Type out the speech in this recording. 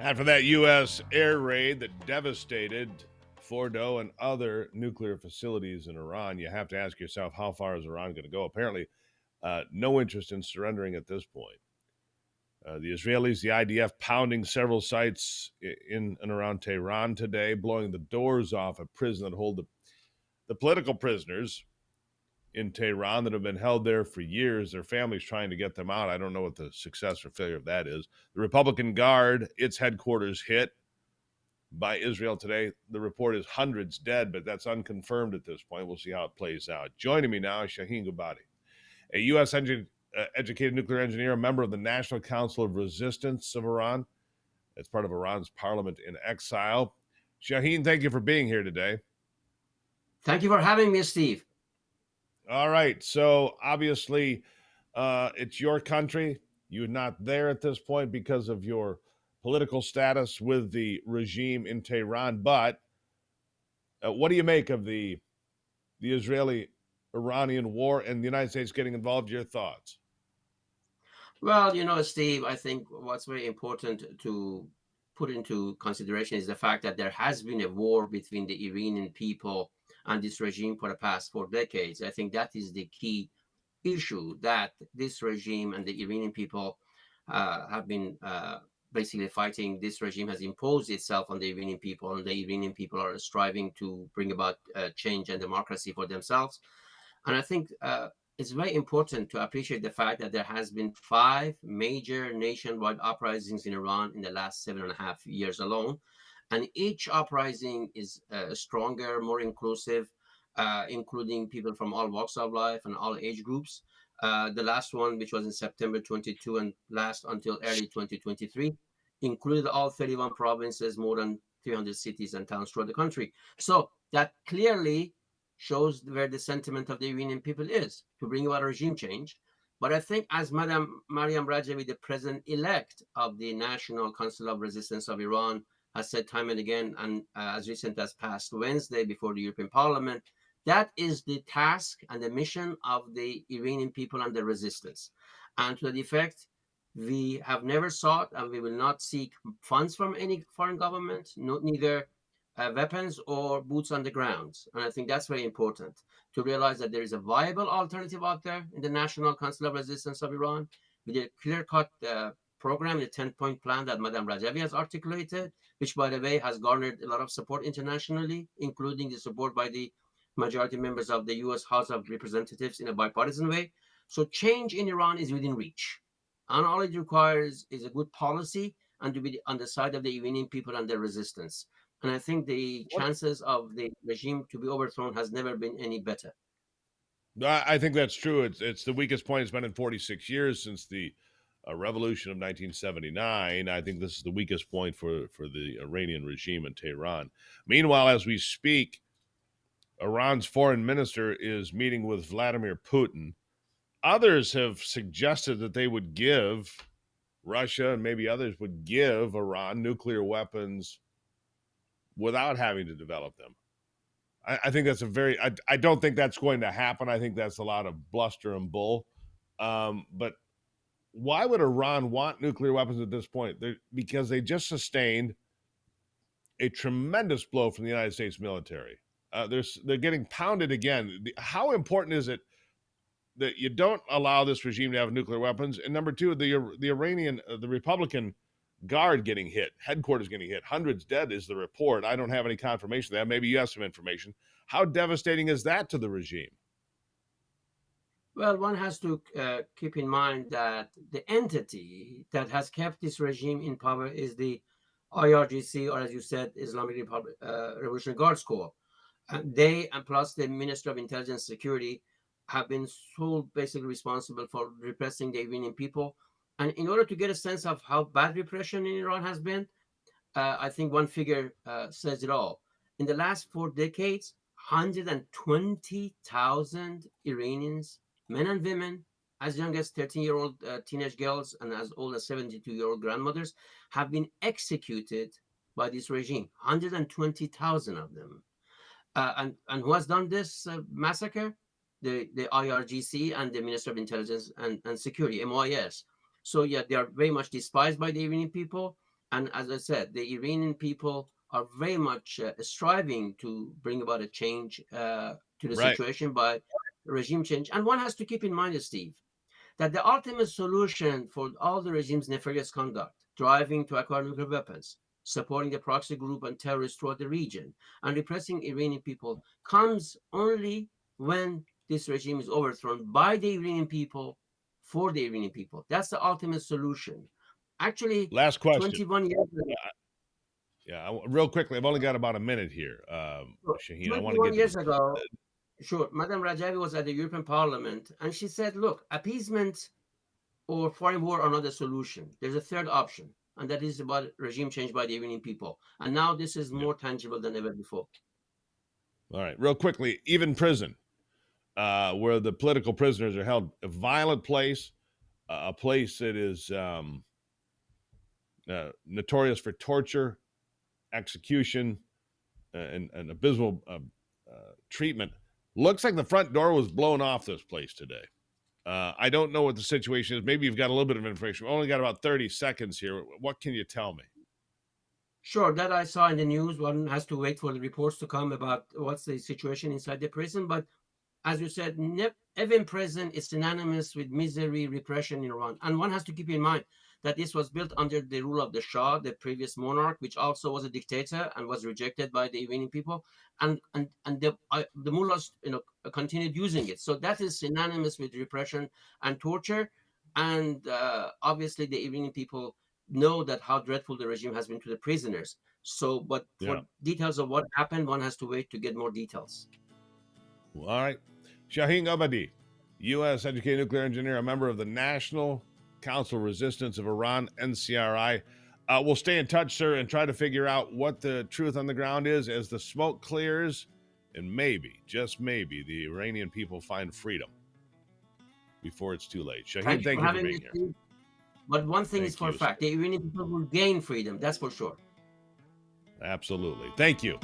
After that U.S. air raid that devastated Fordo and other nuclear facilities in Iran, you have to ask yourself, how far is Iran going to go? Apparently, no interest in surrendering at this point. The Israelis, the IDF, pounding several sites in and around Tehran today, blowing the doors off a prison that hold the political prisoners in Tehran that have been held there for years. Their families trying to get them out. I don't know what the success or failure of that is. The Republican Guard, its headquarters hit by Israel today. The report is hundreds dead, but that's unconfirmed at this point. We'll see how it plays out. Joining me now is Shahin Gobadi, a U.S. educated nuclear engineer, a member of the National Council of Resistance of Iran. It's part of Iran's Parliament-in-Exile. Shahin, thank you for being here today. Thank you for having me, Steve. All right. So obviously, it's your country. You're not there at this point because of your political status with the regime in Tehran. But what do you make of the Israeli-Iranian war and the United States getting involved? Your thoughts? Well, Steve, I think what's very important to put into consideration is the fact that there has been a war between the Iranian people and this regime for the past 4 decades. I think that is the key issue, that this regime and the Iranian people have been basically fighting. This regime has imposed itself on the Iranian people, and the Iranian people are striving to bring about change and democracy for themselves. And I think it's very important to appreciate the fact that there has been 5 major nationwide uprisings in Iran in the last 7.5 years alone. And each uprising is stronger, more inclusive, including people from all walks of life and all age groups. The last one, which was in September 22 and last until early 2023, included all 31 provinces, more than 300 cities and towns throughout the country. So that clearly shows where the sentiment of the Iranian people is, to bring about a regime change. But I think, as Madam Mariam Rajavi, the president-elect of the National Council of Resistance of Iran, has said time and again, and as recent as past Wednesday before the European Parliament, that is the task and the mission of the Iranian people and the resistance. And to that effect, we have never sought and we will not seek funds from any foreign government, neither weapons or boots on the ground. And I think that's very important to realize that there is a viable alternative out there in the National Council of Resistance of Iran with a clear-cut program, the 10-point plan that Madame Rajavi has articulated, which, by the way, has garnered a lot of support internationally, including the support by the majority members of the U.S. House of Representatives in a bipartisan way. So change in Iran is within reach. And all it requires is a good policy and to be on the side of the Iranian people and their resistance. And I think the What chances of the regime to be overthrown has never been any better. I think that's true. It's the weakest point. It's been in 46 years since the revolution of 1979. I think this is the weakest point for the Iranian regime in Tehran. Meanwhile, as we speak, Iran's foreign minister is meeting with Vladimir Putin. Others have suggested that they would give Russia and maybe others would give Iran nuclear weapons without having to develop them. I think that's I don't think that's going to happen. I think that's a lot of bluster and bull. But why would Iran want nuclear weapons at this point? Because they just sustained a tremendous blow from the United States military. They're getting pounded again. How important is it that you don't allow this regime to have nuclear weapons? And number two, the Republican Guard getting hit, headquarters getting hit, hundreds dead is the report. I don't have any confirmation of that. Maybe you have some information. How devastating is that to the regime? Well, one has to keep in mind that the entity that has kept this regime in power is the IRGC, or as you said, Islamic Revolutionary Guards Corps. They, and plus the Minister of Intelligence Security, have been so basically responsible for repressing the Iranian people. And in order to get a sense of how bad repression in Iran has been, I think one figure says it all. In the last 4 decades, 120,000 Iranians, men and women, as young as 13-year-old teenage girls and as old as 72-year-old grandmothers, have been executed by this regime. 120,000 of them. And who has done this massacre? The IRGC and the Minister of Intelligence and Security, MIS. So yeah, they are very much despised by the Iranian people. And as I said, the Iranian people are very much striving to bring about a change to the Right. situation by regime change. And one has to keep in mind, Steve, that the ultimate solution for all the regime's nefarious conduct, driving to acquire nuclear weapons, supporting the proxy group and terrorists throughout the region, and repressing Iranian people, comes only when this regime is overthrown by the Iranian people for the Iranian people. That's the ultimate solution. Actually, Last question. 21 years ago, Yeah, real quickly. I've only got about a minute here, Shahin. I want to 21 get to years ago, sure, Madame Rajavi was at the European Parliament and she said, look, appeasement or foreign war are not the solution. There's a third option, and that is about regime change by the Iranian people. And now this is yeah. more tangible than ever before. All right, real quickly. Even prison, where the political prisoners are held, a violent place, a place that is notorious for torture, execution, and abysmal treatment. Looks like the front door was blown off this place today. I don't know what the situation is. Maybe you've got a little bit of information. We've only got about 30 seconds here. What can you tell me? Sure, that I saw in the news. One has to wait for the reports to come about what's the situation inside the prison. But as you said, even prison is synonymous with misery, repression in Iran. And one has to keep in mind that this was built under the rule of the Shah, the previous monarch, which also was a dictator and was rejected by the Iranian people. And the mullahs, continued using it. So that is synonymous with repression and torture. And obviously, the Iranian people know that how dreadful the regime has been to the prisoners. So, but Yeah. for details of what happened, one has to wait to get more details. All right. Shahin Gobadi, U.S. educated nuclear engineer, a member of the National Council of Resistance of Iran, NCRI. We'll stay in touch, sir, and try to figure out what the truth on the ground is as the smoke clears, and maybe, just maybe, the Iranian people find freedom before it's too late. Shahin, Thank you thank for you for having being me, here. Steve. But one thing is Thank for a you, sir. fact, the Iranian people will gain freedom. That's for sure. Absolutely. Thank you.